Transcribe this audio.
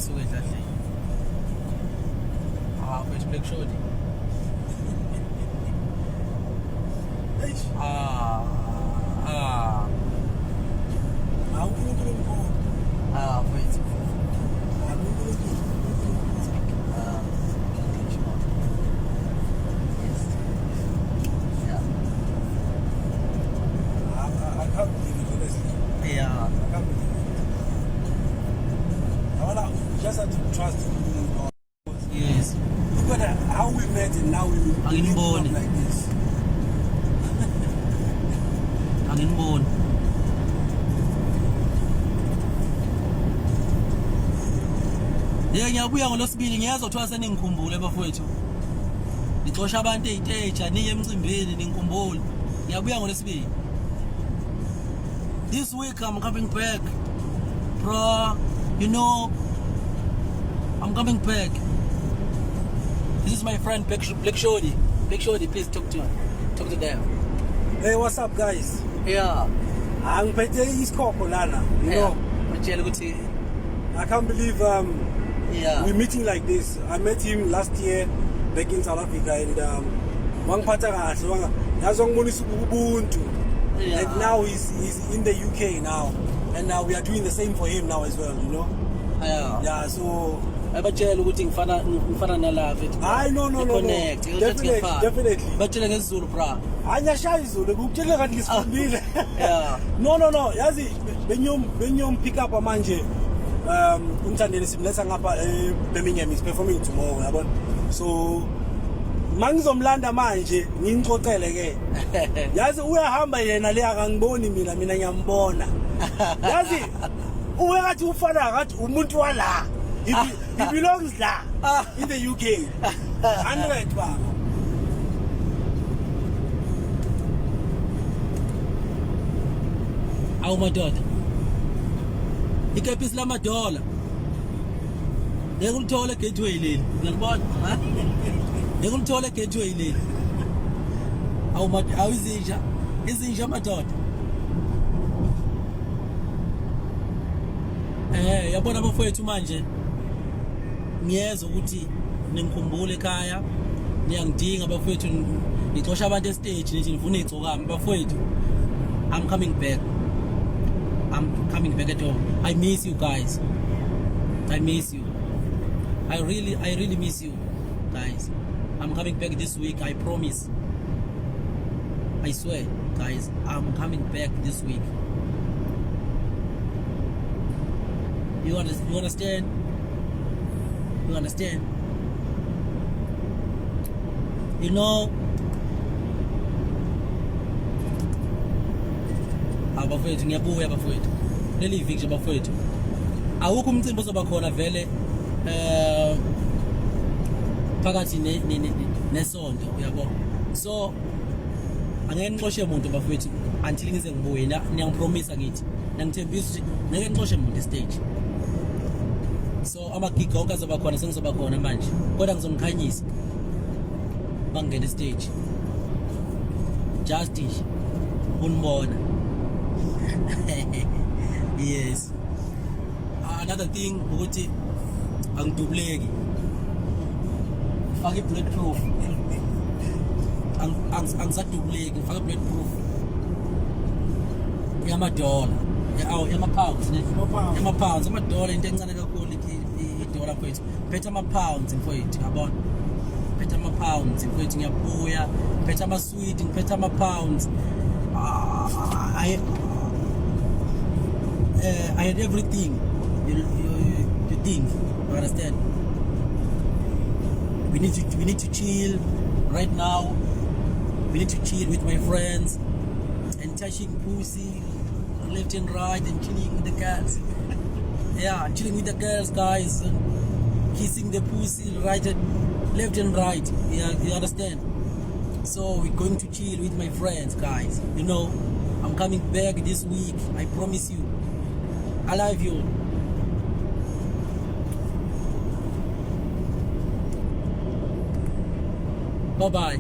isuke endlahleni. Mfethu Black Shorty. Mfethu. Just have to trust in God. Yes. Look at how we met and now we Anginiboni. like this. Anginiboni. Ngiyabuya ngolosibili ngiyezwa kuthiwa seningikhumbule bafowethu. Nixosha abantu ey'teja niye emcimbini ningikhumbule. Ngiyabuya ngolosibili. This week I'm coming back. Bro, you know, I'm coming back. This is my friend Black Shorty. Black Shorty, please talk to them. Hey, what's up, guys? Yeah. I'm Igcokama lana. You know, I can't believe we're meeting like this. I met him last year back in South Africa, and and now he's in the UK now, and now we are doing the same for him now as well. You know. Yeah. So. No. Definitely. Batshele ngesizulu bra. Anyashaya izulu ukutshela kanti ngisifundile. Yeah. No. Yazi benyom pick up manje umthandeni simletha ngapha Birmingham is performing tomorrow yabona. So mangizomlanda manje ngingixoxele ke. Yazi uyahamba yena le akangiboni mina ngiyambona. Yazi uyathi ufana ngathi umuntu wala. He belongs there in the UK. 100 baba. Awu madoda. Ikepisi lamadola. Ngeke ulithole gateway leli. Ngiyabona, ha? Ngeke ulithole gateway leli. Awu izinja madoda. Yabona bafowethu manje. Ngiyezwa ukuthi ningikhumbule ekhaya, niyangidinga bafowethu, nixosha abantu estage nithi nifuna Igcokama bafowethu. I'm coming back. I'm coming back at home. I miss you guys. I miss you. I really miss you guys. I'm coming back this week, I promise. I swear, guys, I'm coming back this week. You understand? You understand? You know, abafowethu ngiyabuya bafowethu. Leli viki bafowethu. Awukho umcimbi ozoba khona vele phakathi nesonto uyabona. So angeke ngixoshe umuntu bafowethu until ngize ngibuye. Ngiyapromise ngithi. Ngithembisa ukuthi ngeke ngixoshe umuntu stage. So ama-gig onke azoba khona sengizoba khona manje. Kodwa ngizomkhanyisa bangena stage. Justice unibona. Yes. Another thing ukuthi angidubleki. Fake bulletproof. Angisadubleki, ngifake bulletproof. Yamadola. Yama-pounds. Yama-pounds. Amadola into encane kakhulu idola mfowethu. Phethe ama-pounds mfowethu, yabona. Phethe ama-pounds mfowethu ngiyabuya. Phethe ama-sweet, ngiphethe ama-pounds. I had everything. You think? You understand? We need to chill right now. We need to chill with my friends and touching pussy left and right and chilling with the girls. Yeah, chilling with the girls, guys, and kissing the pussy right and left and right. Yeah, you understand? So we're going to chill with my friends, guys. You know, I'm coming back this week. I promise you. I love you. Bye-bye.